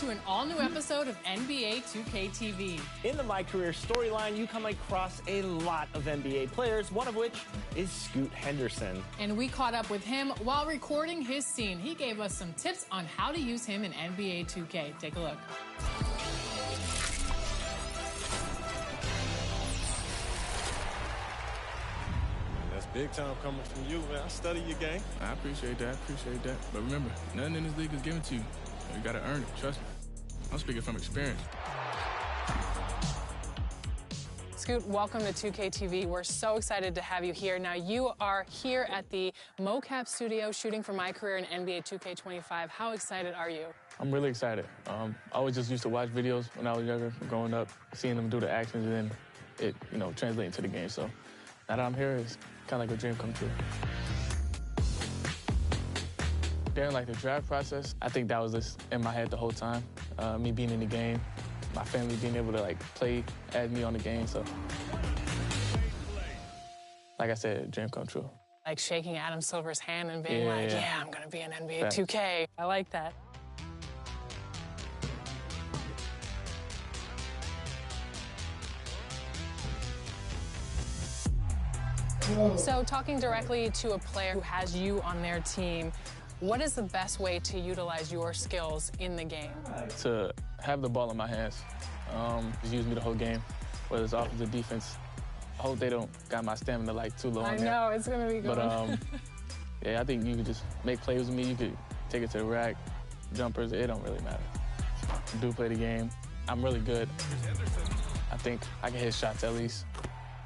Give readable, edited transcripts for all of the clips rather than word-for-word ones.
to an all-new episode of NBA 2K TV. In the My Career storyline, you come across a lot of NBA players, one of which is Scoot Henderson. And we caught up with him while recording his scene. He gave us some tips on how to use him in NBA 2K. Take a look. That's big time coming from you, man. I study your game. I appreciate that. But remember, nothing in this league is given to you. You gotta earn it, trust me. I'm speaking from experience. Scoot, welcome to 2K TV. We're so excited to have you here. Now, you are here at the mocap studio shooting for My Career in NBA 2K25. How excited are you? I'm really excited. I always just used to watch videos when I was younger, growing up, seeing them do the actions, and then it, translating to the game. So now that I'm here, it's kind of like a dream come true. During the draft process, I think that was just in my head the whole time. Me being in the game, my family being able to play as me on the game. So, like I said, dream come true. Like shaking Adam Silver's hand and being yeah, I'm gonna be in NBA 2K. I like that. So talking directly to a player who has you on their team, what is the best way to utilize your skills in the game? To have the ball in my hands, just use me the whole game, whether it's offense or defense. I hope they don't got my stamina too low. I know, it's gonna be good. But yeah, I think you could just make plays with me. You could take it to the rack, jumpers, it don't really matter. I do play the game. I'm really good. I think I can hit shots at least.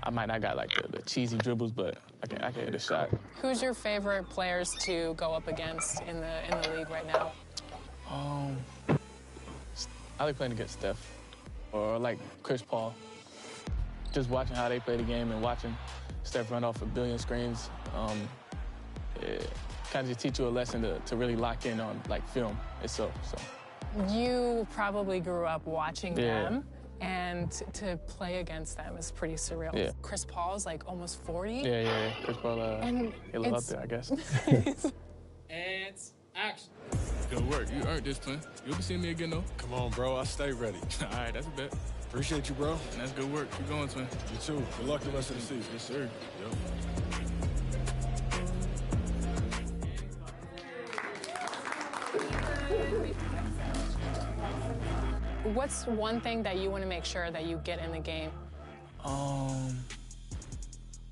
I might not got the cheesy dribbles, but I can hit a shot. Who's your favorite players to go up against in the league right now? I like playing against Steph or Chris Paul. Just watching how they play the game and watching Steph run off a billion screens, it kind of just teach you a lesson to really lock in on film itself. So you probably grew up watching them. And to play against them is pretty surreal. Yeah. Chris Paul's almost 40. Yeah. Chris Paul, he live up there, I guess. And action. Good work. You earned this, twin. You'll be seeing me again, though. Come on, bro. I stay ready. All right, that's a bet. Appreciate you, bro. And that's good work. Keep going, twin. You too. Good luck the rest of the season. Yes, sir. Yep. What's one thing that you want to make sure that you get in the game?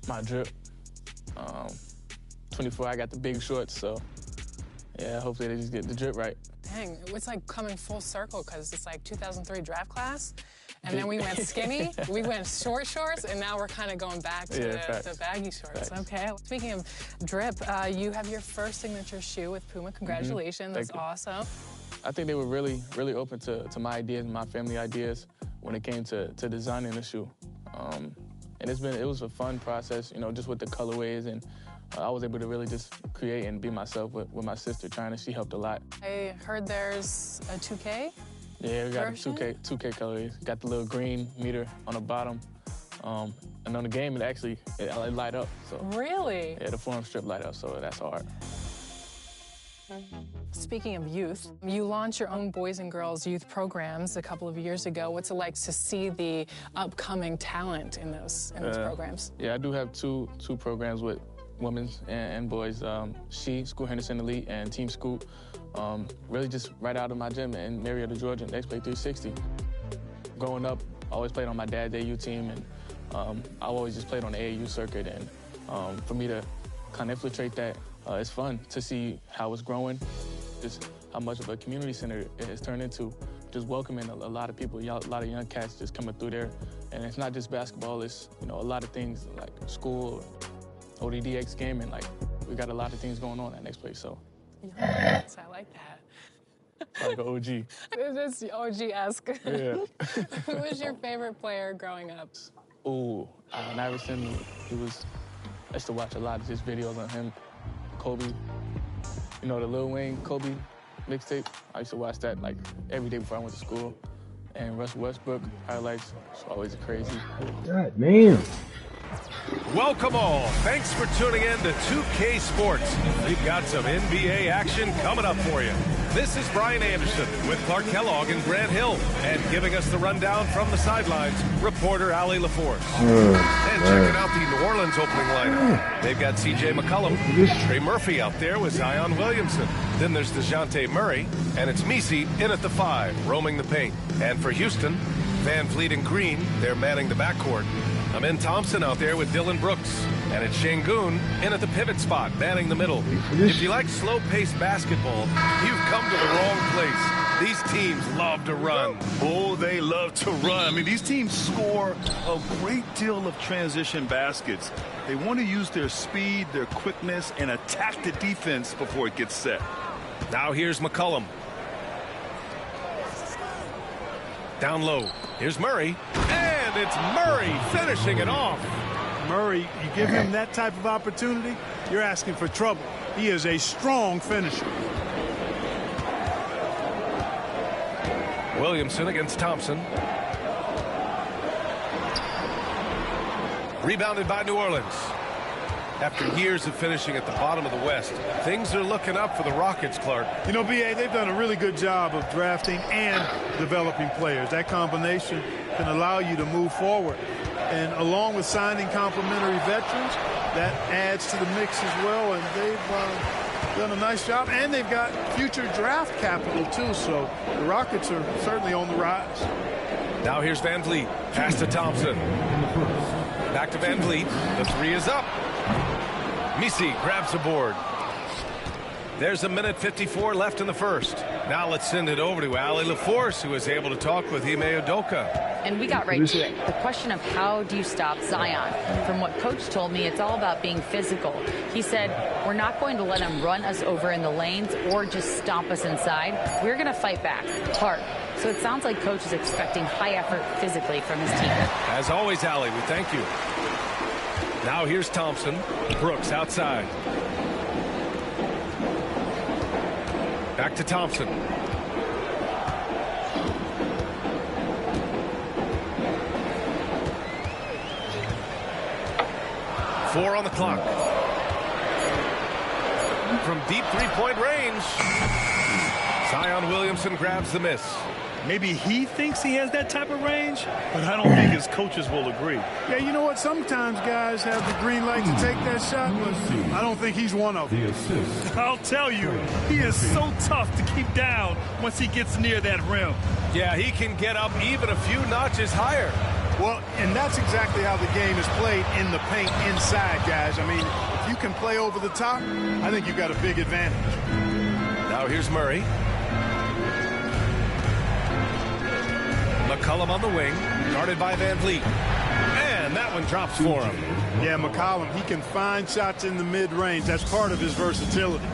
My drip. 24, I got the big shorts, so yeah, hopefully they just get the drip right. Dang, it's coming full circle because it's 2003 draft class, and then we went skinny, we went short shorts, and now we're kind of going back to the baggy shorts. Facts. Okay. Speaking of drip, you have your first signature shoe with Puma. Congratulations, that's awesome. I think they were really, really open to my ideas and my family ideas when it came to designing the shoe. And it was a fun process, just with the colorways, and I was able to really just create and be myself with my sister, China. She helped a lot. I heard there's a 2K Yeah, we got version? a 2K colorways. Got the little green meter on the bottom. And on the game, it light up. So Really? yeah, the forum strip light up, so that's hard. Speaking of youth, you launched your own boys and girls youth programs a couple of years ago. What's it like to see the upcoming talent in those programs? Yeah, I do have two programs with women's and boys. Scoot Henderson Elite and Team Scoot. Really just right out of my gym in Marietta, Georgia, Next Play 360. Growing up, I always played on my dad's AU team, and I always just played on the AAU circuit. And for me to kind of infiltrate that, it's fun to see how it's growing, just how much of a community center it has turned into, just welcoming a lot of people, a lot of young cats just coming through there. And it's not just basketball, it's a lot of things like school, ODDX gaming, we got a lot of things going on at Next Place, so. Yes, I like that. Like an OG. It's OG-esque. Yeah. Who was your favorite player growing up? Ooh, Allen Iverson, I used to watch a lot of his videos on him. Kobe, the Lil Wayne Kobe mixtape. I used to watch that every day before I went to school. And Russell Westbrook highlights, it's always crazy. God, man. Welcome all. Thanks for tuning in to 2K Sports. We've got some NBA action coming up for you. This is Brian Anderson with Clark Kellogg and Grant Hill. And giving us the rundown from the sidelines, reporter Allie LaForce. And checking out the New Orleans opening lineup. They've got C.J. McCollum, Trey Murphy out there with Zion Williamson. Then there's DeJounte Murray, and it's Misi in at the 5, roaming the paint. And for Houston, Van Vliet and Green, they're manning the backcourt. Amin Thompson out there with Dylan Brooks. And it's Şengün in at the pivot spot, manning the middle. If you like slow-paced basketball, you've come to the wrong place. These teams love to run. Oh, they love to run. I mean, these teams score a great deal of transition baskets. They want to use their speed, their quickness, and attack the defense before it gets set. Now here's McCollum. Down low. Here's Murray. And it's Murray finishing it off. Murray, you give him that type of opportunity, you're asking for trouble. He is a strong finisher. Williamson against Thompson. Rebounded by New Orleans. After years of finishing at the bottom of the West, things are looking up for the Rockets, Clark. You know, B.A., they've done a really good job of drafting and developing players. That combination can allow you to move forward. And along with signing complementary veterans, that adds to the mix as well. And they've done a nice job. And they've got future draft capital, too. So the Rockets are certainly on the rise. Now here's Van Vliet. Pass to Thompson. Back to Van Vliet. The 3 is up. Misi grabs the board. There's 1:54 left in the first. Now let's send it over to Allie LaForce, who was able to talk with Ime Udoka. And we got right to it. The question of how do you stop Zion? From what Coach told me, it's all about being physical. He said, we're not going to let him run us over in the lanes or just stomp us inside. We're going to fight back hard. So it sounds like Coach is expecting high effort physically from his team. As always, Allie, we thank you. Now here's Thompson. Brooks outside. Back to Thompson. Four on the clock. From deep three-point range, Zion Williamson grabs the miss. Maybe he thinks he has that type of range, but I don't think his coaches will agree. Yeah, you know what? Sometimes guys have the green light to take that shot, but I don't think he's one of them. I'll tell you, he is so tough to keep down once he gets near that rim. Yeah, he can get up even a few notches higher. Well, and that's exactly how the game is played in the paint inside, guys. I mean, if you can play over the top, I think you've got a big advantage. Now here's Murray. McCollum on the wing, guarded by Van Vliet. And that one drops for him. Yeah, McCollum, he can find shots in the mid-range. That's part of his versatility.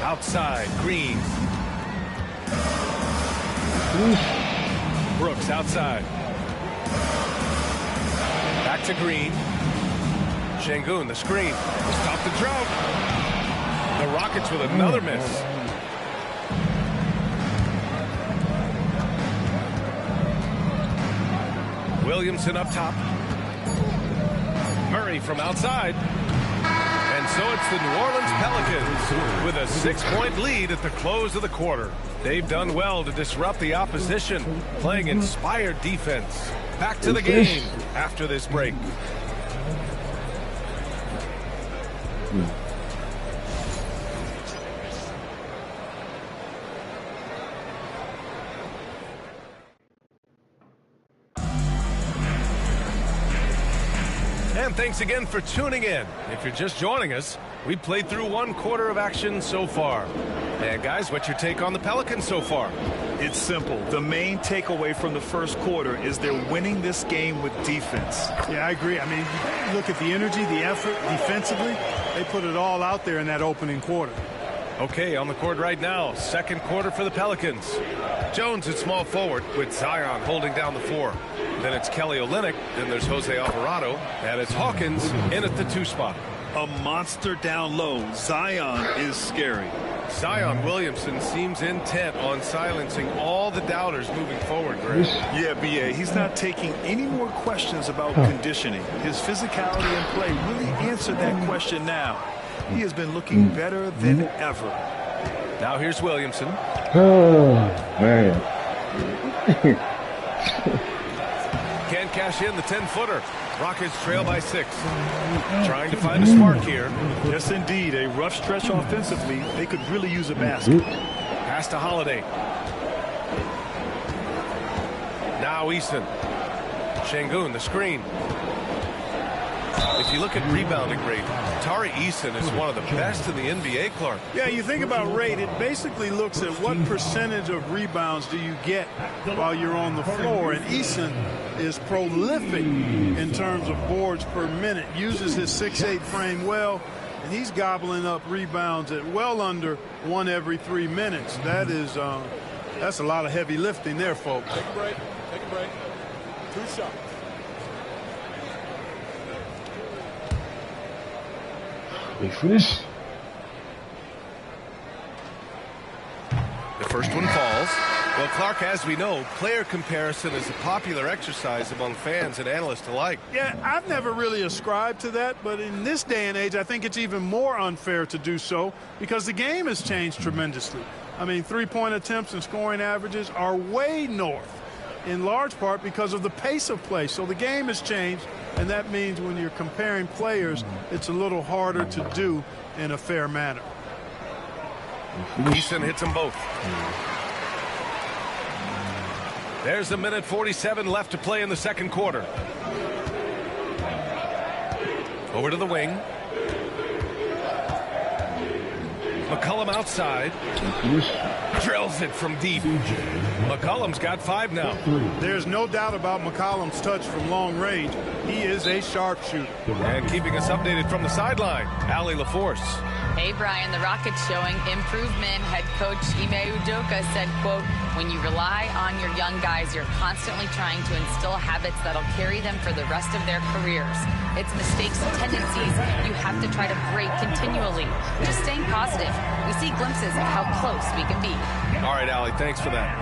Outside, Green. Brooks outside. Back to Green. Şengün, the screen. Stop the drought. The Rockets with another miss. Williamson up top. Murray from outside. And so it's the New Orleans Pelicans with a 6-point lead at the close of the quarter. They've done well to disrupt the opposition, playing inspired defense. Back to the game after this break. And thanks again for tuning in. If you're just joining us, we played through one quarter of action so far. And guys, what's your take on the Pelicans so far? It's simple. The main takeaway from the first quarter is they're winning this game with defense. Yeah, I agree. I mean, you look at the energy, the effort defensively. They put it all out there in that opening quarter. Okay, on the court right now, second quarter for the Pelicans. Jones at small forward with Zion holding down the 4. Then it's Kelly Olynyk, then there's Jose Alvarado, and it's Hawkins in at the 2 spot. A monster down low. Zion is scary. Zion Williamson seems intent on silencing all the doubters moving forward, Greg. Yeah, B.A., he's not taking any more questions about conditioning. His physicality and play really answered that question now. He has been looking better than ever. Now here's Williamson. Oh, man. Can't cash in the 10-footer. Rockets trail by 6. Trying to find a spark here. Yes, indeed. A rough stretch offensively. They could really use a basket. Pass to Holiday. Now Eason. Şengün, the screen. If you look at rebounding rate, Tari Eason is one of the best in the NBA, Clark. Yeah, you think about rate, it basically looks at what percentage of rebounds do you get while you're on the floor. And Eason is prolific in terms of boards per minute, uses his 6'8" frame well, and he's gobbling up rebounds at well under 1 every 3 minutes. That's a lot of heavy lifting there, folks. Take a break. Take a break. 2 shots. Wait for this. The first one falls. Well, Clark, as we know, player comparison is a popular exercise among fans and analysts alike. Yeah, I've never really ascribed to that, but in this day and age, I think it's even more unfair to do so because the game has changed tremendously. I mean, three-point attempts and scoring averages are way north, in large part because of the pace of play. So the game has changed, and that means when you're comparing players, it's a little harder to do in a fair manner. Eason hits them both. There's 1:47 left to play in the second quarter. Over to the wing. McCollum outside. Drills it from deep. McCollum's got 5 now. There's no doubt about McCollum's touch from long range. He is a sharpshooter. And keeping us updated from the sideline, Allie LaForce. Hey, Brian, the Rockets showing improvement. Head coach Ime Udoka said, quote, when you rely on your young guys, you're constantly trying to instill habits that'll carry them for the rest of their careers. It's mistakes and tendencies you have to try to break continually. Just staying positive. We see glimpses of how close we can be. All right, Allie, thanks for that.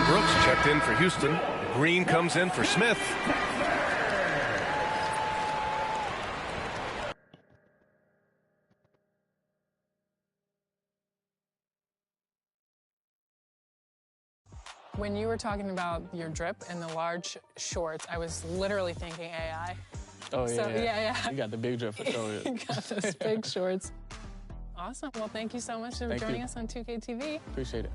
Brooks checked in for Houston. Green comes in for Smith. When you were talking about your drip and the large shorts, I was literally thinking AI. Oh, yeah, So, yeah. You got the big drip for sure. You got those big shorts. Awesome. Well, thank you so much for joining us on 2K TV. Appreciate it.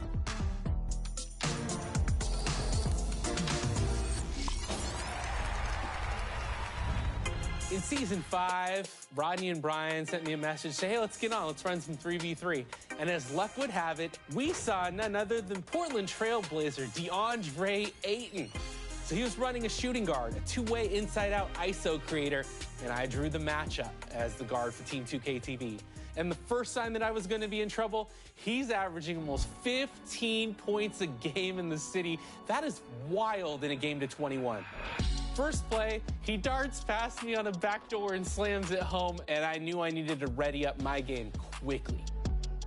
In season 5, Rodney and Brian sent me a message, say, hey, let's get on, let's run some 3v3. And as luck would have it, we saw none other than Portland Trailblazer DeAndre Ayton. So he was running a shooting guard, a two-way inside-out ISO creator, and I drew the matchup as the guard for Team 2K TV. And the first sign that I was going to be in trouble, he's averaging almost 15 points a game in the city. That is wild in a game to 21. First play, he darts past me on a backdoor and slams it home, and I knew I needed to ready up my game quickly.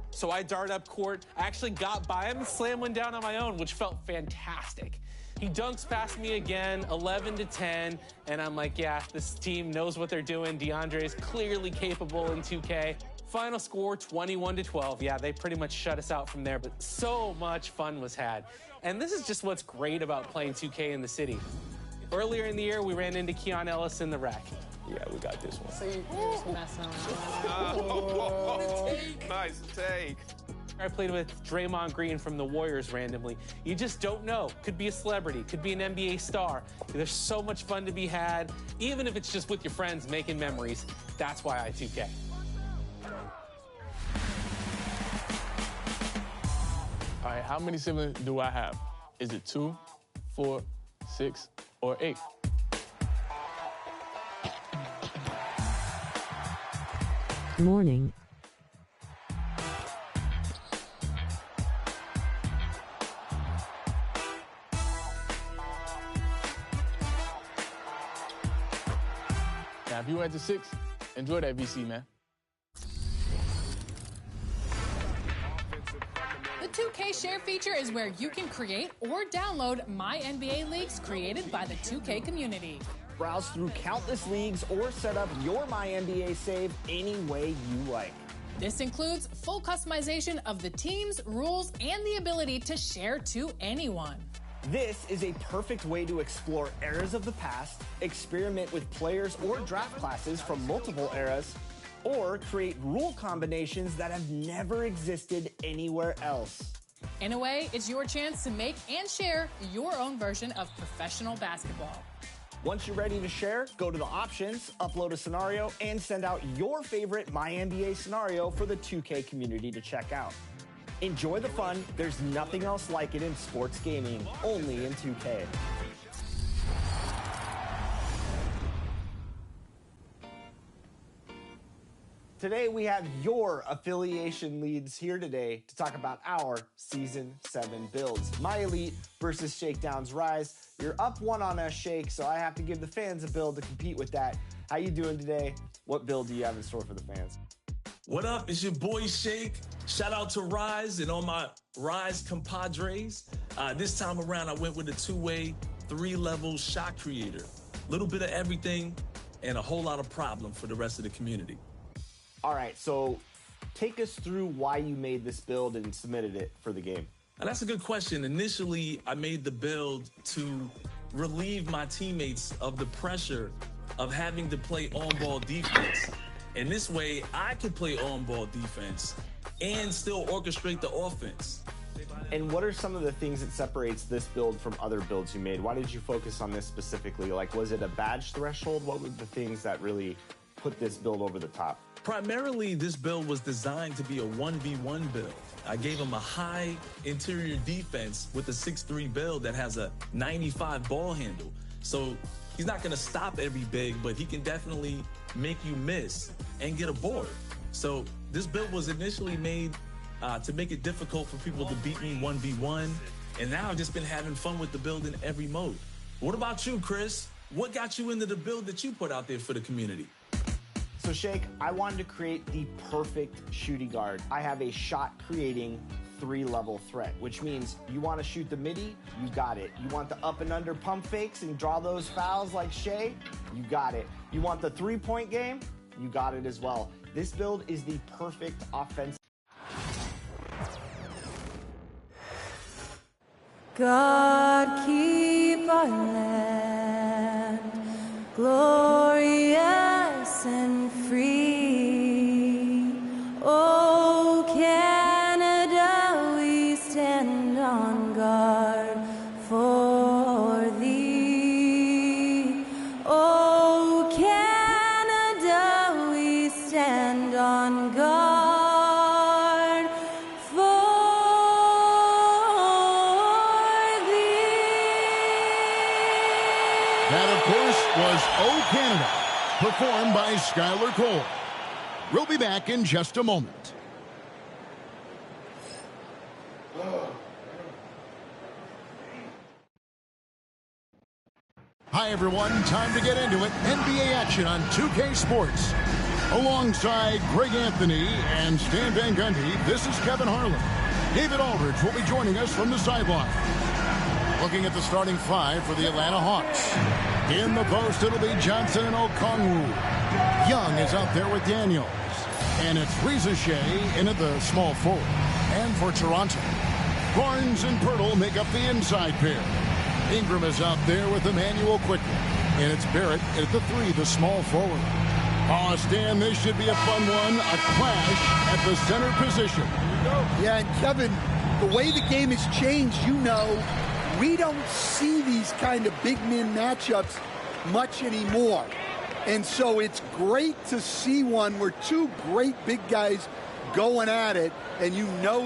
So I dart up court. I actually got by him and slammed one down on my own, which felt fantastic. He dunks past me again, 11-10, and I'm like, yeah, this team knows what they're doing. DeAndre is clearly capable in 2K. final score 21-12. Yeah, they pretty much shut us out from there, but so much fun was had. And this is just what's great about playing 2K in the city. Earlier in the year, we ran into Keon Ellis in the rack. Yeah, we got this one. So you're just messing around. Nice take. I played with Draymond Green from the Warriors randomly. You just don't know. Could be a celebrity, could be an NBA star. There's so much fun to be had, even if it's just with your friends making memories. That's why I 2K. All right, how many siblings do I have? Is it 2, 4, 6, or 8? Morning. Now, if you went to 6, enjoy that VC, man. The 2K Share feature is where you can create or download My NBA Leagues created by the 2K community. Browse through countless leagues or set up your My NBA save any way you like. This includes full customization of the teams, rules, and the ability to share to anyone. This is a perfect way to explore eras of the past, experiment with players or draft classes from multiple eras, or create rule combinations that have never existed anywhere else. In a way, it's your chance to make and share your own version of professional basketball. Once you're ready to share, go to the options, upload a scenario, and send out your favorite My NBA scenario for the 2K community to check out. Enjoy the fun. There's nothing else like it in sports gaming, only in 2K. Today we have your affiliation leads here today to talk about our Season 7 builds. My Elite versus Shakedown's Rise. You're up 1 on us, Shake, so I have to give the fans a build to compete with that. How you doing today? What build do you have in store for the fans? What up? It's your boy Shake. Shout out to Rise and all my Rise compadres. This time around, I went with a 2-way, 3-level shot creator. Little bit of everything and a whole lot of problem for the rest of the community. All right, so take us through why you made this build and submitted it for the game. Now, that's a good question. Initially, I made the build to relieve my teammates of the pressure of having to play on-ball defense. And this way, I could play on-ball defense and still orchestrate the offense. And what are some of the things that separates this build from other builds you made? Why did you focus on this specifically? Like, was it a badge threshold? What were the things that really put this build over the top? Primarily, this build was designed to be a 1v1 build. I gave him a high interior defense with a 6'3 build that has a 95 ball handle. So he's not gonna stop every big, but he can definitely make you miss and get a board. So this build was initially made to make it difficult for people to beat me 1v1. And now I've just been having fun with the build in every mode. What about you, Chris? What got you into the build that you put out there for the community? So Shake, I wanted to create the perfect shooting guard. I have a shot creating 3-level threat, which means you want to shoot the midi, you got it. You want the up and under pump fakes and draw those fouls like Shea, you got it. You want the 3-point game, you got it as well. This build is the perfect offensive. God keep our land glorious and free. Oh, Canada, we stand on guard for thee. Oh, Canada, we stand on guard for That, of course, was Oh Canada, performed by Skylar Cole. We'll be back in just a moment. Hi, everyone. Time to get into it. NBA action on 2K Sports. Alongside Greg Anthony and Stan Van Gundy, this is Kevin Harlan. David Aldridge will be joining us from the sideline. Looking at the starting 5 for the Atlanta Hawks. In the post, it'll be Johnson and Okongwu. Young is out there with Daniels. And it's Rizachet in at the small forward. And for Toronto, Barnes and Pirtle make up the inside pair. Ingram is out there with Emmanuel quickly. And it's Barrett at the 3, the small forward. Oh, Stan, this should be a fun one. A clash at the center position. Yeah, and Kevin, the way the game has changed, we don't see these kind of big men matchups much anymore. And so it's great to see one where two great big guys going at it, and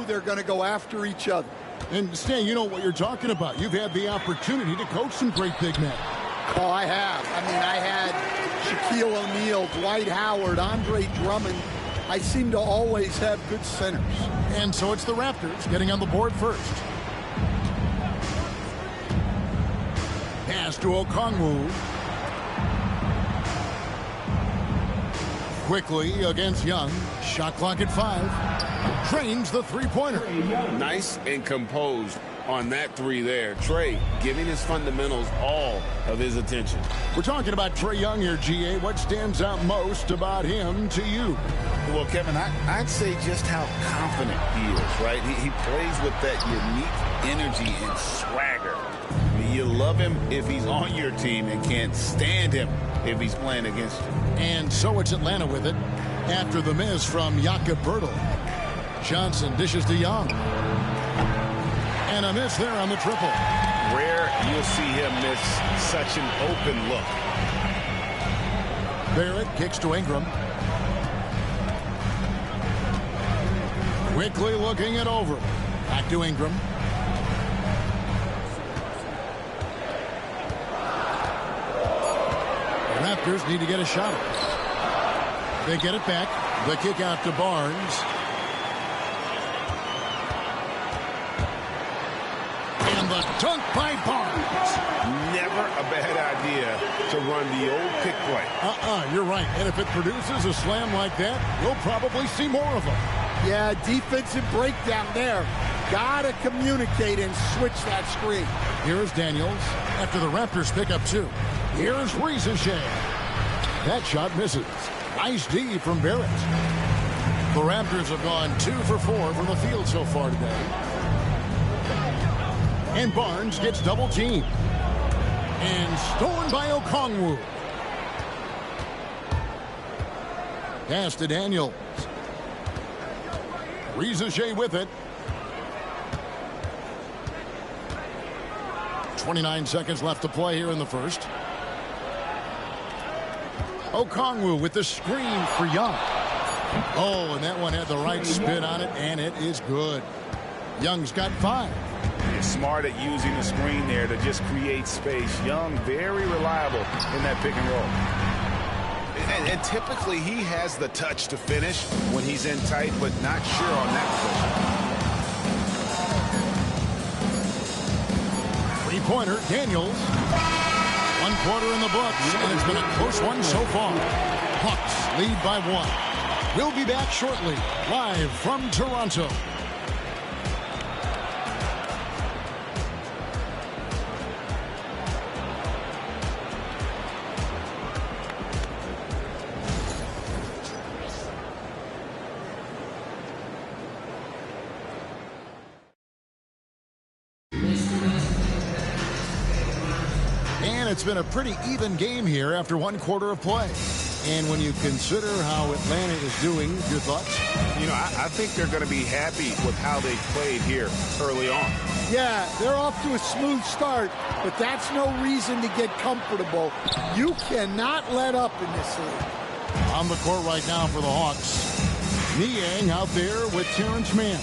they're going to go after each other. And Stan, you know what you're talking about. You've had the opportunity to coach some great big men. Oh, I have. I had Shaquille O'Neal, Dwight Howard, Andre Drummond. I seem to always have good centers. And so it's the Raptors getting on the board first. Pass to Okongwu. Quickly against Young. Shot clock at 5. Drains the three-pointer. Nice and composed on that 3 there. Trey giving his fundamentals all of his attention. We're talking about Trae Young here, GA. What stands out most about him to you? Well, Kevin, I'd say just how confident he is, right? He plays with that unique energy and swagger. I mean, you love him if he's on your team and can't stand him if he's playing against you. And so it's Atlanta with it after the miss from Jakob Poeltl. Johnson dishes to Young. And a miss there on the triple. Rare you'll see him miss such an open look. Barrett kicks to Ingram. Quickly looking it over. Back to Ingram. The Raptors need to get a shot. They get it back. The kick out to Barnes. And the dunk by Barnes. Never a bad idea to run the old pick play. You're right. And if it produces a slam like that, we'll probably see more of them. Yeah, defensive breakdown there. Gotta communicate and switch that screen. Here's Daniels after the Raptors pick up 2. Here's Rizachet. That shot misses. Nice D from Barrett. The Raptors have gone 2 for 4 from the field so far today. And Barnes gets double teamed. And stolen by Okongwu. Pass to Daniels. Rizachet with it. 29 seconds left to play here in the first. Okongwu with the screen for Young. Oh, and that one had the right spin on it, and it is good. Young's got 5. He's smart at using the screen there to just create space. Young, very reliable in that pick and roll. And typically he has the touch to finish when he's in tight, but not sure on that position. Three-pointer, Daniels. 1 quarter in the books, and it's been a close one so far. Hawks lead by 1. We'll be back shortly, live from Toronto. It's been a pretty even game here after 1 quarter of play. And when you consider how Atlanta is doing, your thoughts? I think they're going to be happy with how they played here early on. Yeah, they're off to a smooth start, but that's no reason to get comfortable. You cannot let up in this league. On the court right now for the Hawks. Niang out there with Terrence Mann.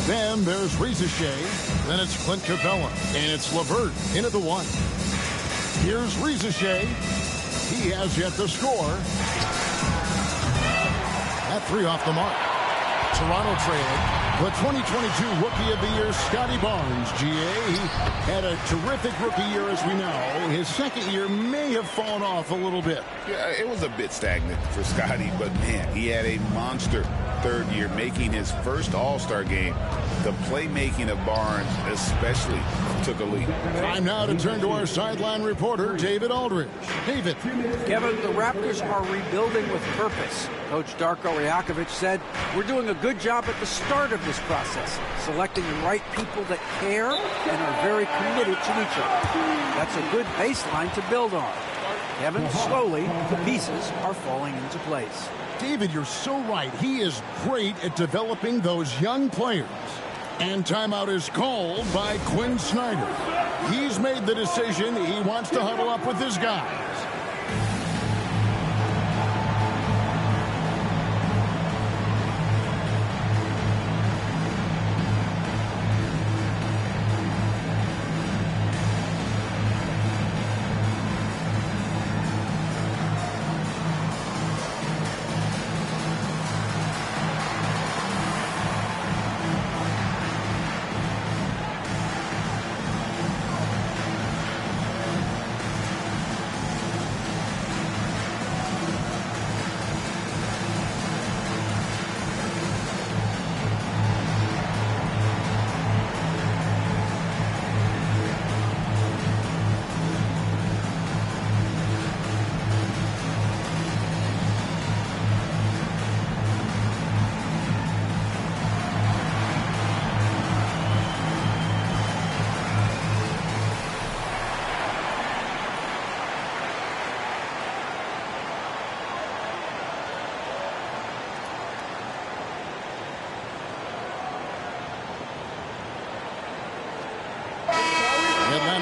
Then there's Rizachet. Then it's Clint Capella. And it's LeVert into the 1. Here's Rizachet. He has yet to score. That 3 off the mark. Toronto trailing. The 2022 Rookie of the Year, Scotty Barnes, GA. He had a terrific rookie year, as we know. His second year may have fallen off a little bit. Yeah, it was a bit stagnant for Scotty, but man, he had a monster third year, making his first All-Star game. The playmaking of Barnes especially took a leap. Time now to turn to our sideline reporter, David Aldridge. David. Kevin, the Raptors are rebuilding with purpose. Coach Darko Rajakovic said, we're doing a good job at the start of this process, selecting the right people that care and are very committed to each other. That's a good baseline to build on. Kevin, slowly, the pieces are falling into place. David, you're so right. He is great at developing those young players. And timeout is called by Quinn Snyder. He's made the decision. He wants to huddle up with his guys.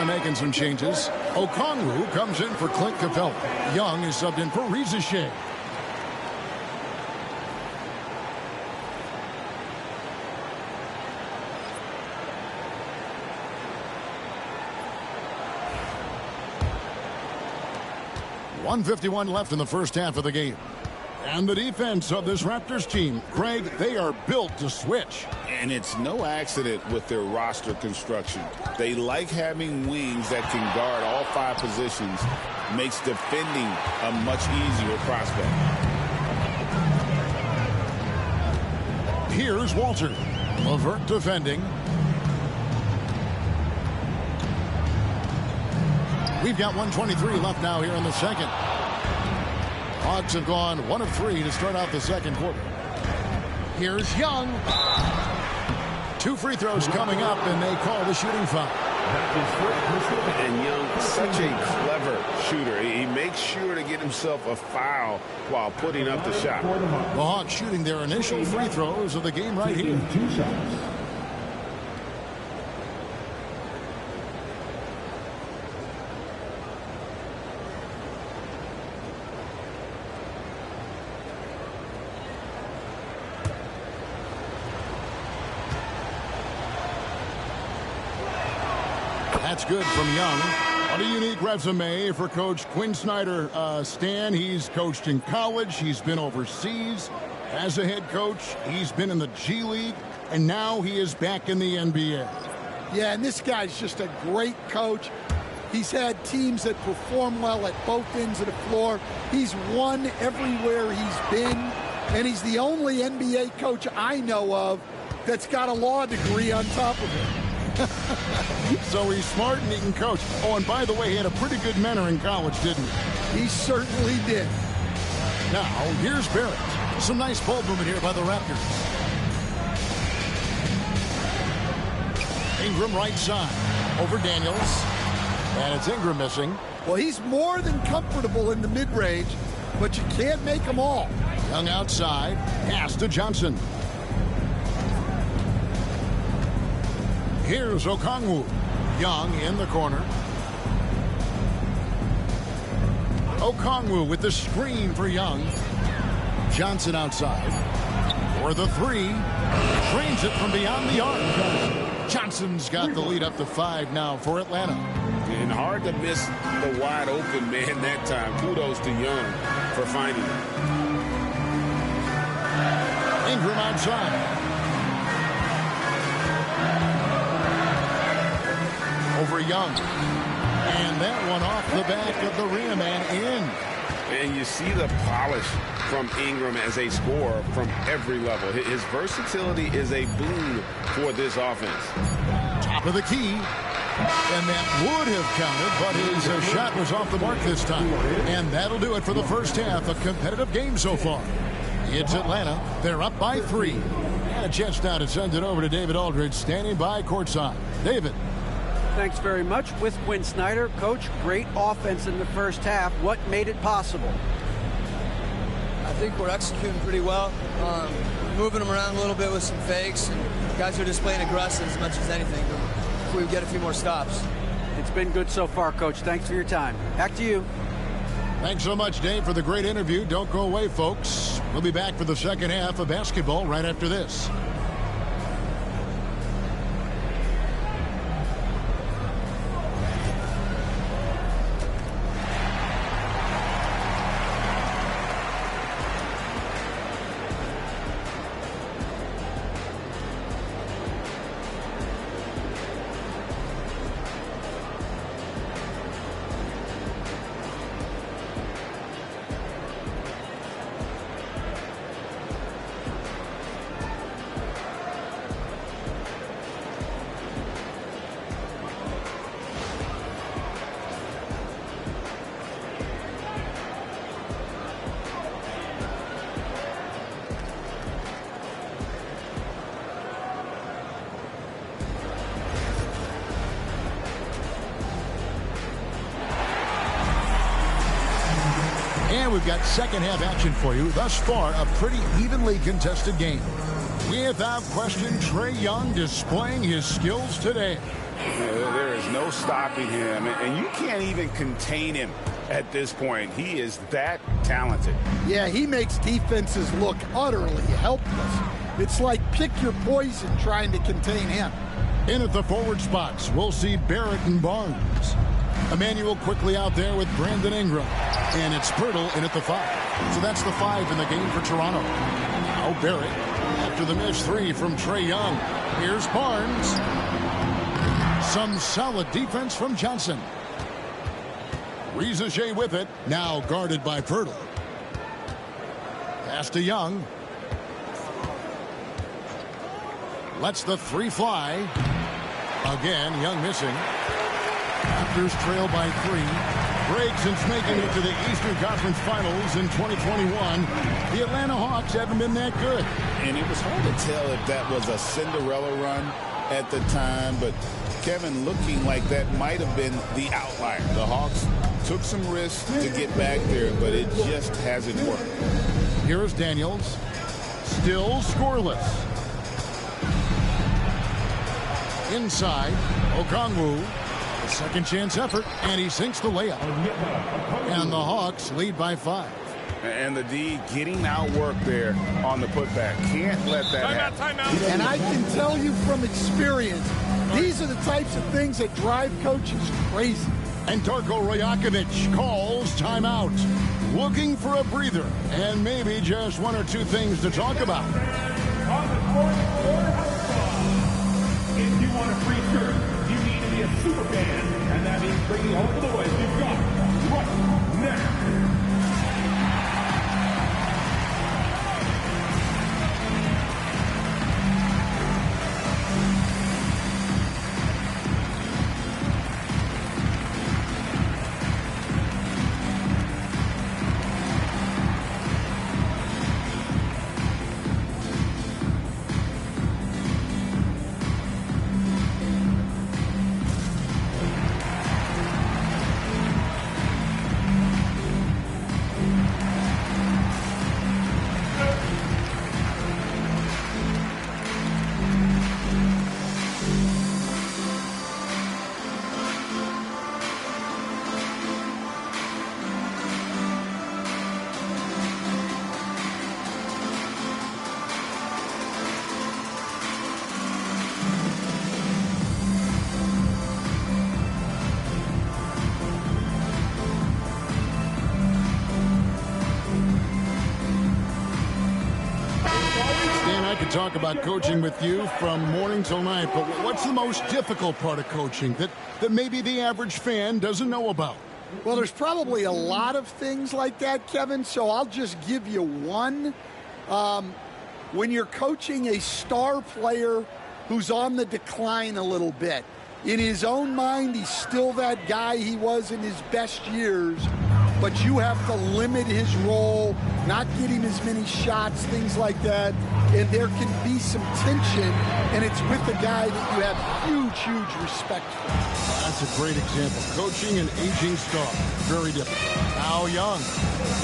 Making some changes. Okongwu comes in for Clint Capella. Young is subbed in for Reza Shea. .151 left in the first half of the game. And the defense of this Raptors team, Craig, they are built to switch. And it's no accident with their roster construction. They like having wings that can guard all 5 positions. Makes defending a much easier prospect. Here's Walter. LeVert defending. We've got 1:23 left now here in the second. Hawks have gone 1 of 3 to start out the second quarter. Here's Young. 2 free throws coming up, and they call the shooting foul. And Young, such a clever shooter. He makes sure to get himself a foul while putting up the shot. The Hawks shooting their initial free throws of the game right here. 2 shots. That's good from Young. What a unique resume for Coach Quinn Snyder. Stan, he's coached in college. He's been overseas as a head coach. He's been in the G League, and now he is back in the NBA. Yeah, and this guy's just a great coach. He's had teams that perform well at both ends of the floor. He's won everywhere he's been, and he's the only NBA coach I know of that's got a law degree on top of it. So he's smart and he can coach. Oh, and by the way, he had a pretty good mentor in college, didn't he? He certainly did. Now, here's Barrett. Some nice ball movement here by the Raptors. Ingram right side. Over Daniels. And it's Ingram missing. Well, he's more than comfortable in the mid-range, but you can't make them all. Young outside. Pass to Johnson. Here's Okongwu. Young in the corner. Okongwu with the screen for Young. Johnson outside. For the 3. Drains it from beyond the arc. Johnson's got the lead up to 5 now for Atlanta. And hard to miss the wide open man that time. Kudos to Young for finding it. Ingram outside. Over Young. And that one off the back of the rim and in. And you see the polish from Ingram as a scorer from every level. His versatility is a boon for this offense. Top of the key. And that would have counted, but his shot was off the mark this time. And that'll do it for the first half. A competitive game so far. It's Atlanta. They're up by 3. And a chance now to send it over to David Aldridge, standing by courtside. David. Thanks very much. With Quinn Snyder, Coach, great offense in the first half. What made it possible? I think we're executing pretty well. Moving them around a little bit with some fakes. And guys are just playing aggressive as much as anything. If we get a few more stops. It's been good so far, Coach. Thanks for your time. Back to you. Thanks so much, Dave, for the great interview. Don't go away, folks. We'll be back for the second half of basketball right after this. And we've got second half action for you. Thus far, a pretty evenly contested game. Without question, Trae Young displaying his skills today. There is no stopping him, and you can't even contain him at this point. He is that talented. Yeah, he makes defenses look utterly helpless. It's like pick your poison trying to contain him. In at the forward spots, we'll see Barrett and Barnes. Emmanuel quickly out there with Brandon Ingram. And it's Pirtle in at the 5. So that's the 5 in the game for Toronto. Now Barrett after the missed 3 from Trae Young. Here's Barnes. Some solid defense from Johnson. Rizachet with it. Now guarded by Pirtle. Pass to Young. Lets the 3 fly. Again, Young missing. Raptors trail by 3. Breaks since making it to the Eastern Conference Finals in 2021. The Atlanta Hawks haven't been that good. And it was hard to tell if that was a Cinderella run at the time, but Kevin looking like that might have been the outlier. The Hawks took some risks to get back there, but it just hasn't worked. Here's Daniels. Still scoreless. Inside, Okongwu. Second chance effort, and he sinks the layup. And the Hawks lead by 5. And the D getting outworked there on the putback. Can't let that happen. And I can tell you from experience, these are the types of things that drive coaches crazy. And Darko Rajakovic calls timeout. Looking for a breather and maybe just 1 or 2 things to talk about. If you want a free shirt, you need to be a super fan, and that means bringing all the boys you've got right now. Talk about coaching with you from morning till night, but what's the most difficult part of coaching that maybe the average fan doesn't know about? Well, there's probably a lot of things like that, Kevin, so I'll just give you one. When you're coaching a star player who's on the decline a little bit, in his own mind, he's still that guy he was in his best years, but you have to limit his role, not get him as many shots, things like that, and there can be some tension, and it's with a guy that you have huge respect for. That's a great example. Coaching an aging star. Very different. Now Young,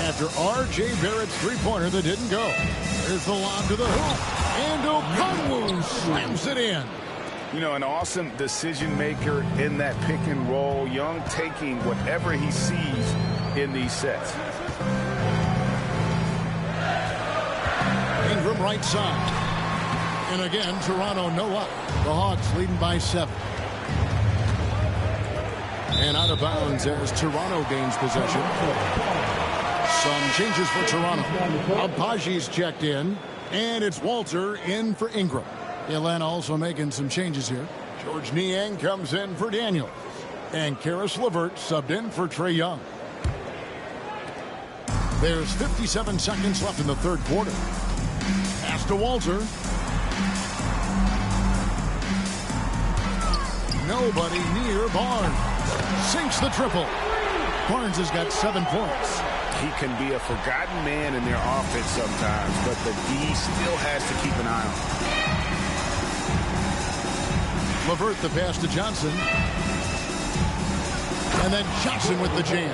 after R.J. Barrett's three-pointer that didn't go. There's the lob to the hoop, and Okongwu slams it in. You know, an awesome decision maker in that pick and roll. Young taking whatever he sees in these sets. Ingram right side. And again, Toronto no up. The Hawks leading by 7. And out of bounds as Toronto gains possession. Some changes for Toronto. Abaji's checked in. And it's Walter in for Ingram. Atlanta also making some changes here. George Niang comes in for Daniels. And Karis LeVert subbed in for Trae Young. There's 57 seconds left in the third quarter. Pass to Walter. Nobody near Barnes. Sinks the triple. Barnes has got 7 points. He can be a forgotten man in their offense sometimes, but the D still has to keep an eye on him. LeVert the pass to Johnson. And then Johnson with the jam.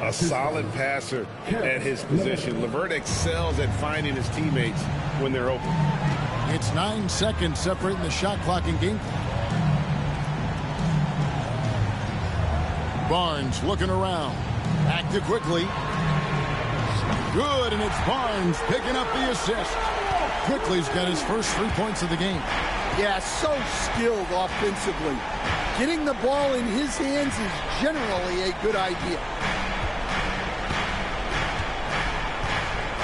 A solid passer at his position. LeVert excels at finding his teammates when they're open. It's 9 seconds separating the shot clock and game clock. Barnes looking around. Back to Quickly. Good, and it's Barnes picking up the assist. Quickly's got his first 3 points of the game. Yeah, so skilled offensively. Getting the ball in his hands is generally a good idea.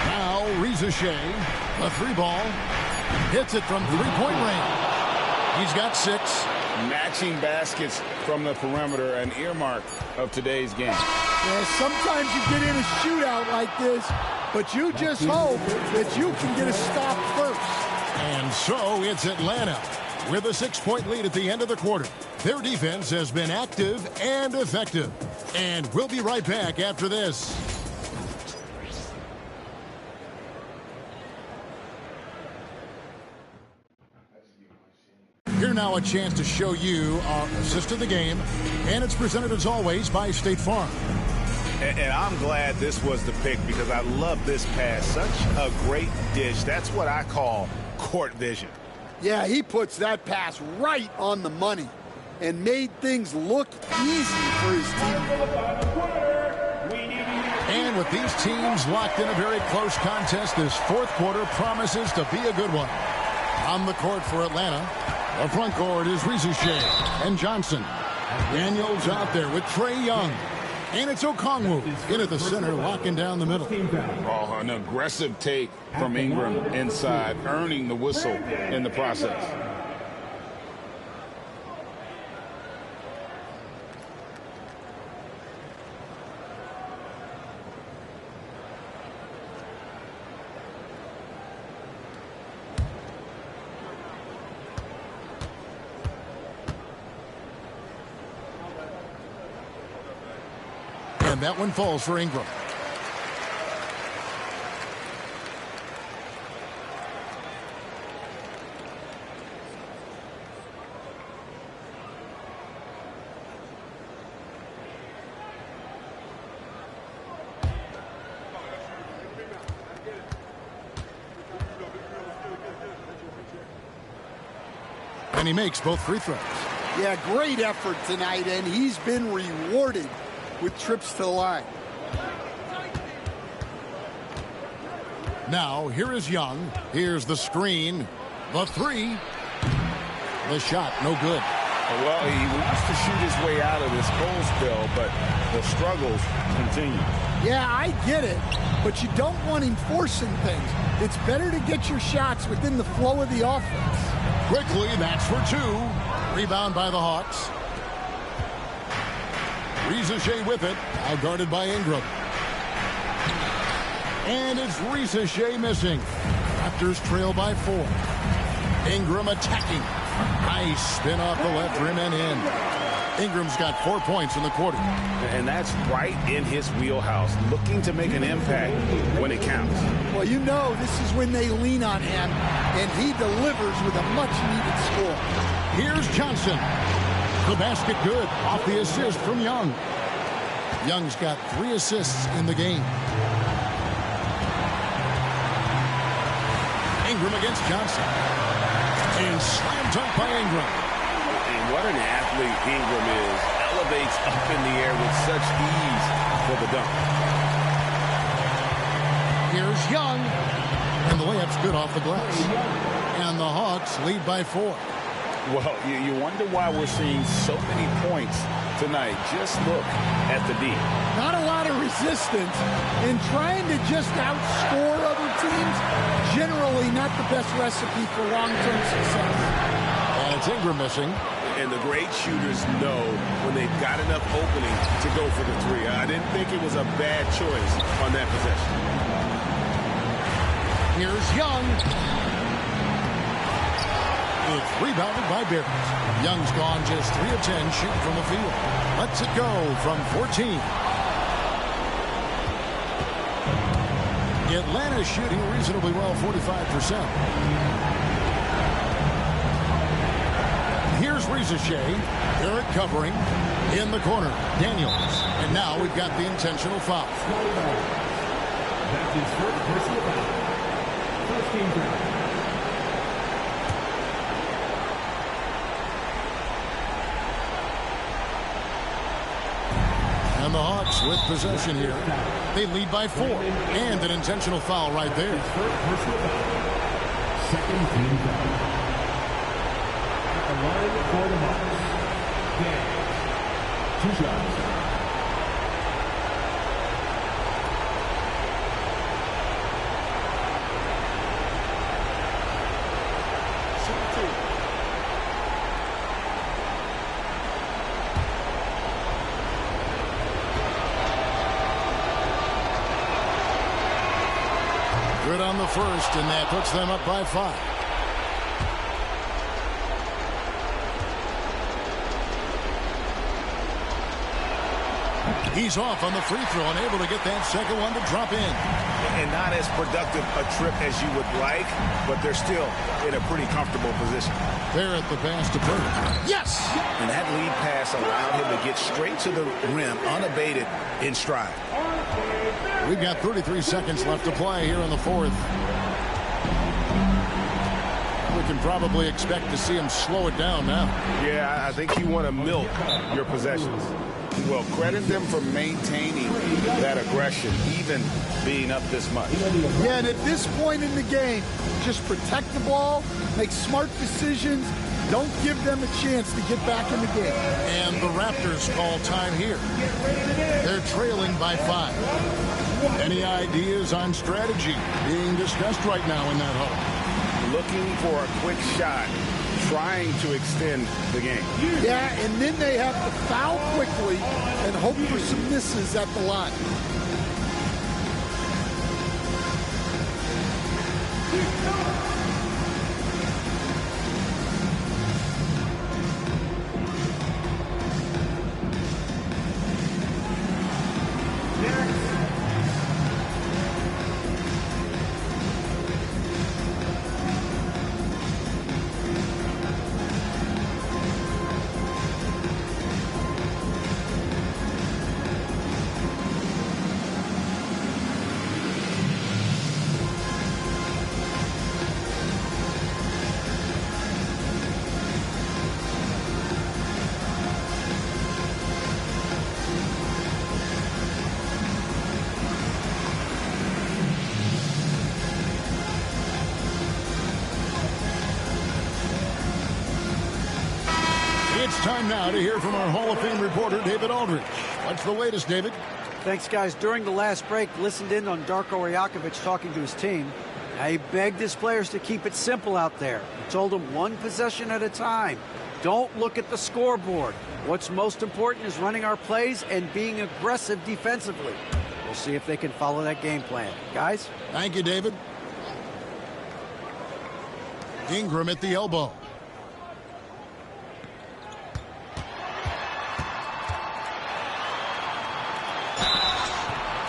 Now, Reza Shea, a 3-ball, hits it from 3-point range. He's got 6. Matching baskets from the perimeter, an earmark of today's game. Yeah, sometimes you get in a shootout like this, but you just hope that you can get a stop first. And so it's Atlanta with a 6-point lead at the end of the quarter. Their defense has been active and effective. And we'll be right back after this. Here now a chance to show you our assist of the game. And it's presented as always by State Farm. And I'm glad this was the pick because I love this pass. Such a great dish. That's what I call court vision. Yeah, he puts that pass right on the money and made things look easy for his team. And with these teams locked in a very close contest, this fourth quarter promises to be a good one. On the court for Atlanta, the front court is Reza Shea and Johnson. Daniels out there with Trae Young. And it's Okongwu in at the center, locking down the middle. Oh, an aggressive take from Ingram inside, earning the whistle in the process. And that one falls for Ingram. And he makes both free throws. Yeah, great effort tonight, and he's been rewarded with trips to the line. Now, here is Young. Here's the screen. The 3. The shot, no good. Well, he wants to shoot his way out of this cold spell, but the struggles continue. Yeah, I get it, but you don't want him forcing things. It's better to get your shots within the flow of the offense. Quickly, that's for 2. Rebound by the Hawks. Reza Shea with it. Now guarded by Ingram. And it's Reza Shea missing. Raptors trail by 4. Ingram attacking. Nice spin off the left rim and in. Ingram's got 4 points in the quarter. And that's right in his wheelhouse, looking to make an impact when it counts. Well, you know this is when they lean on him, and he delivers with a much-needed score. Here's Johnson. The basket good off the assist from Young. Young's got 3 assists in the game. Ingram against Johnson. And slam dunk by Ingram. And what an athlete Ingram is. Elevates up in the air with such ease for the dunk. Here's Young. And the layup's good off the glass. And the Hawks lead by 4. Well, you wonder why we're seeing so many points tonight. Just look at the D. Not a lot of resistance, and trying to just outscore other teams, generally not the best recipe for long-term success. And it's Ingram missing. And the great shooters know when they've got enough opening to go for the 3. I didn't think it was a bad choice on that possession. Here's Young. It's rebounded by Barrett. Young's gone just 3 of 10 shooting from the field. Lets it go from 14. Atlanta's shooting reasonably well, 45%. Here's Reza Shea. Derrick covering in the corner. Daniels. And now we've got the intentional foul. That's his first personal foul. First team foul. And the Hawks with possession here. They lead by 4. And an intentional foul right there. Second team foul. At the line for the Hawks. 2 shots. Good on the first, and that puts them up by 5. He's off on the free throw and able to get that second one to drop in. And not as productive a trip as you would like, but they're still in a pretty comfortable position. They're at the pass to Bird. Yes! And that lead pass allowed him to get straight to the rim, unabated, in stride. We've got 33 seconds left to play here in the 4th. We can probably expect to see him slow it down now. Yeah, I think you want to milk your possessions. Well, credit them for maintaining that aggression, even being up this much. Yeah, and at this point in the game, just protect the ball, make smart decisions, don't give them a chance to get back in the game. And the Raptors call time here. They're trailing by 5. Any ideas on strategy being discussed right now in that huddle? Looking for a quick shot, trying to extend the game. Yeah, and then they have to foul quickly and hope for some misses at the line. It's time now to hear from our Hall of Fame reporter, David Aldridge. What's the latest, David? Thanks, guys. During the last break, listened in on Darko Rajakovic talking to his team. He begged his players to keep it simple out there. He told them one possession at a time. Don't look at the scoreboard. What's most important is running our plays and being aggressive defensively. We'll see if they can follow that game plan. Guys? Thank you, David. Ingram at the elbow.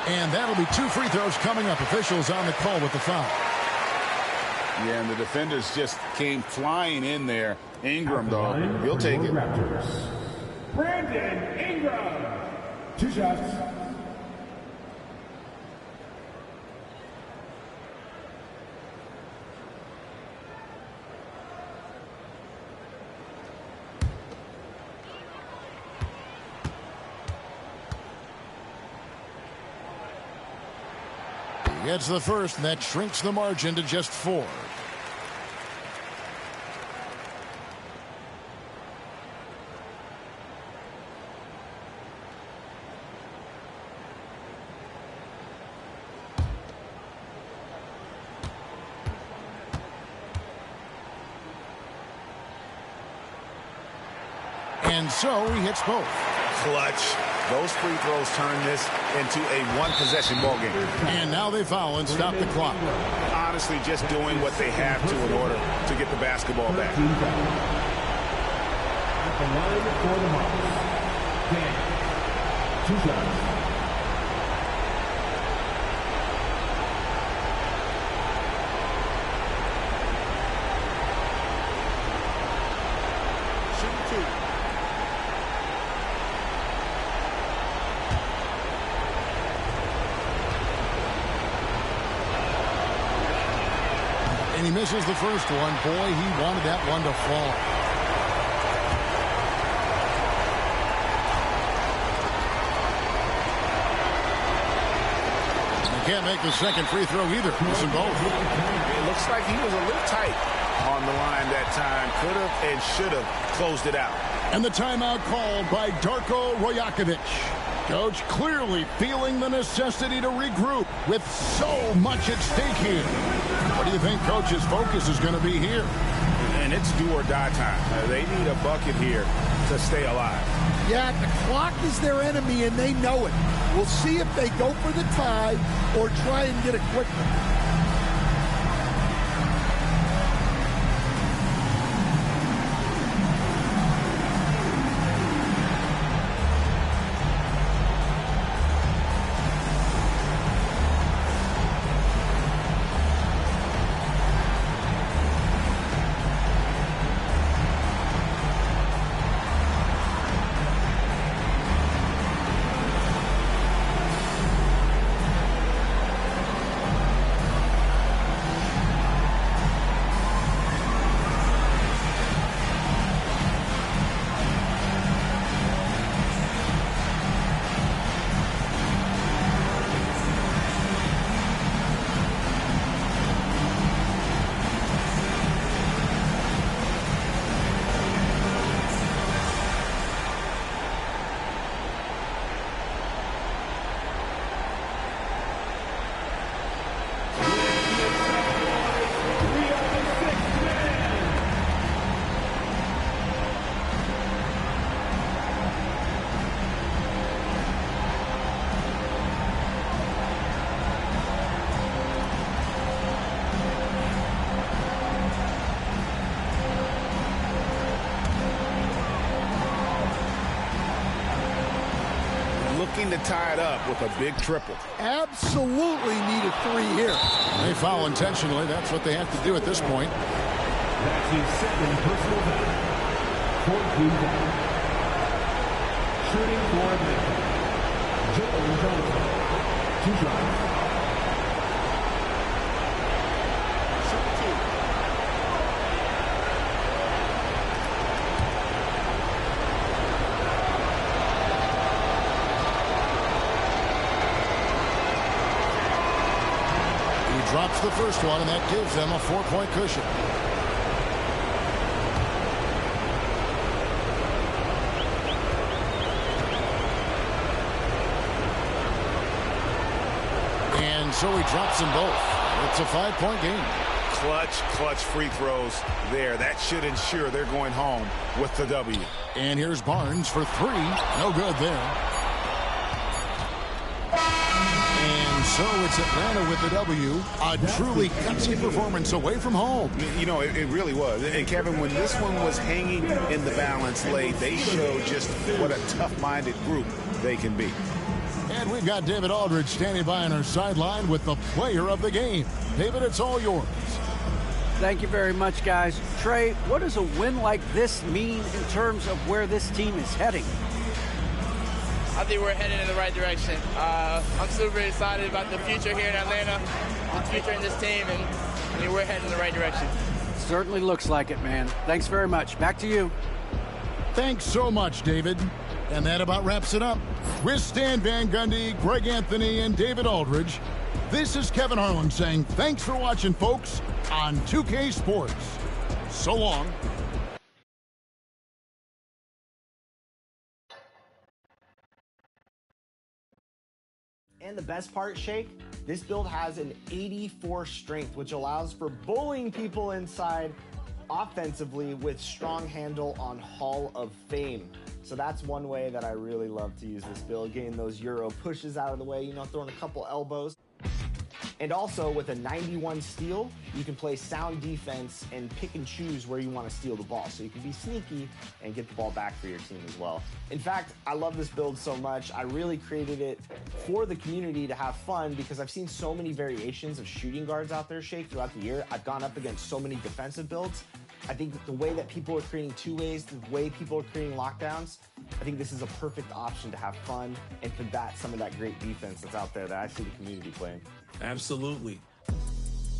And that'll be 2 free throws coming up. Officials on the call with the foul. Yeah, and the defenders just came flying in there. Ingram, though, he'll take it. Brandon Ingram. 2 shots. He gets the first, and that shrinks the margin to just 4. And so he hits both. Clutch. Those free throws turn this into a one-possession ball game. And now they foul and stop the clock. Honestly, just doing what they have to in order to get the basketball back. At the line for the Hawks. 2 shots. He misses the first one. Boy, he wanted that one to fall. He can't make the second free throw either. Missing both. It looks like he was a little tight on the line that time. Could have and should have closed it out. And the timeout called by Darko Rajakovic. Coach clearly feeling the necessity to regroup with so much at stake here. What do you think Coach's focus is going to be here? And it's do or die time. They need a bucket here to stay alive. Yeah, the clock is their enemy, and they know it. We'll see if they go for the tie or try and get a quick one. To tie it up with a big triple. Absolutely need a 3 here. They foul intentionally. That's what they have to do at this point. That's his second personal foul. 14 foul. Shooting for Atlanta. Joel Johnson. 2 shots. Drops the first one, and that gives them a 4-point cushion. And so he drops them both. It's a 5-point game. Clutch free throws there. That should ensure they're going home with the W. And here's Barnes for three. No good there. And so it's Atlanta with the W. A truly gutsy performance away from home. You know, it really was. And Kevin, when this one was hanging in the balance late, they showed just what a tough-minded group they can be. And we've got David Aldridge standing by on our sideline with the player of the game. David, it's all yours. Thank you very much, guys. Trey, what does a win like this mean in terms of where this team is heading? I think we're heading in the right direction. I'm super excited about the future here in Atlanta, the future in this team, and I mean, we're heading in the right direction. Certainly looks like it, man. Thanks very much. Back to you. Thanks so much, David. And that about wraps it up. With Stan Van Gundy, Greg Anthony, and David Aldridge, this is Kevin Harlan saying thanks for watching, folks, on 2K Sports. So long. And the best part, Shake, this build has an 84 strength, which allows for bullying people inside offensively with strong handle on Hall of Fame. So that's one way that I really love to use this build, getting those Euro pushes out of the way, you know, throwing a couple elbows. And also with a 91 steal, you can play sound defense and pick and choose where you want to steal the ball. So you can be sneaky and get the ball back for your team as well. In fact, I love this build so much. I really created it for the community to have fun because I've seen so many variations of shooting guards out there, Shake, throughout the year. I've gone up against so many defensive builds. I think the way that people are creating two-ways, the way people are creating lockdowns, I think this is a perfect option to have fun and combat some of that great defense that's out there that I see the community playing. Absolutely.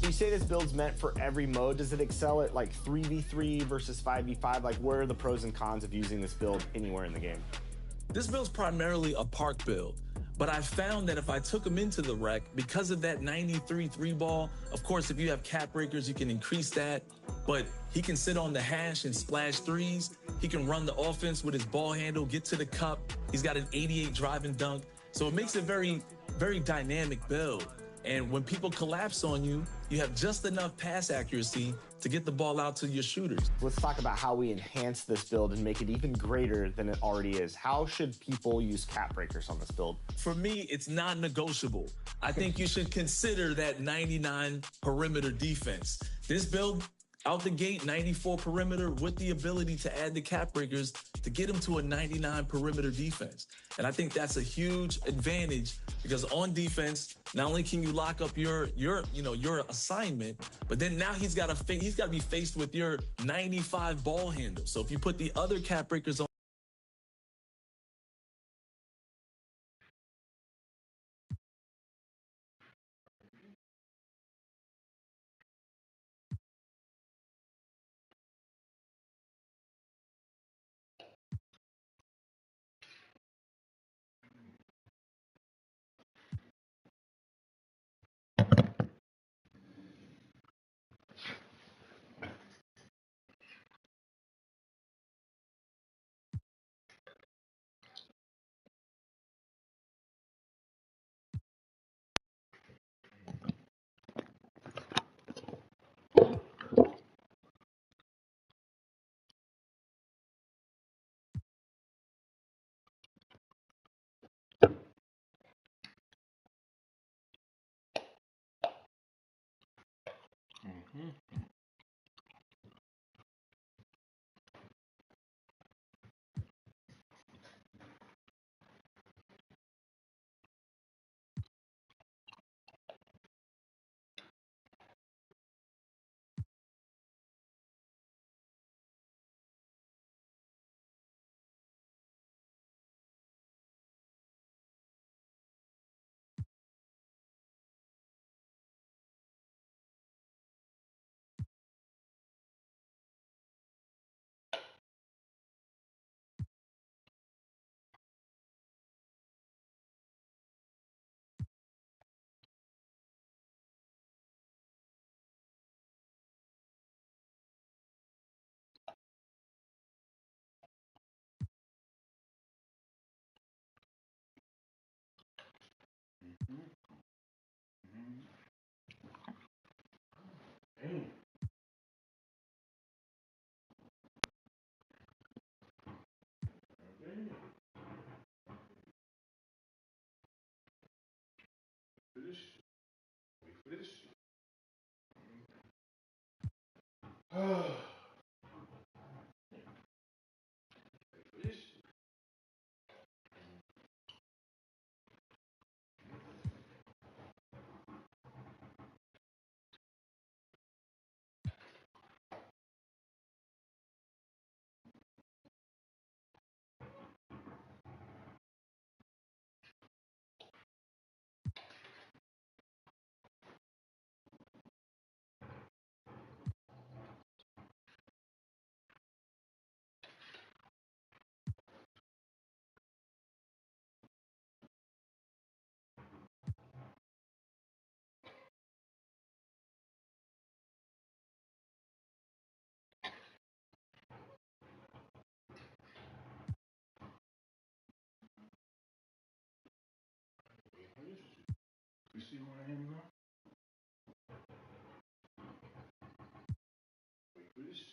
You say this build's meant for every mode. Does it excel at like 3v3 versus 5v5? Like, where are the pros and cons of using this build anywhere in the game? This build's primarily a park build, but I found that if I took him into the rec, because of that 93 three ball, of course, if you have cap breakers, you can increase that, but he can sit on the hash and splash threes. He can run the offense with his ball handle, get to the cup. He's got an 88 drive and dunk. So it makes it very, very dynamic build. And when people collapse on you, you have just enough pass accuracy to get the ball out to your shooters. Let's talk about how we enhance this build and make it even greater than it already is. How should people use cap breakers on this build? For me, it's non-negotiable. I think you should consider that 99 perimeter defense. This build, out the gate, 94 perimeter with the ability to add the cap breakers to get him to a 99 perimeter defense. And I think that's a huge advantage because on defense, not only can you lock up your assignment, but then now he's got to be faced with your 95 ball handle. So if you put the other cap breakers on You see what I am now? Wait for this.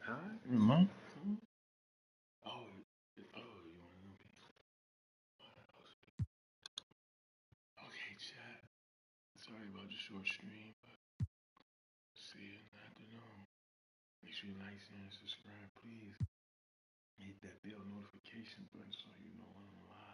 Huh? Mm-hmm. Oh, you want to know me? Okay, chat. Sorry about the short stream, but see you in the afternoon. Make sure you like, share, and subscribe, please. Hit that bell notification button so you know when I'm live.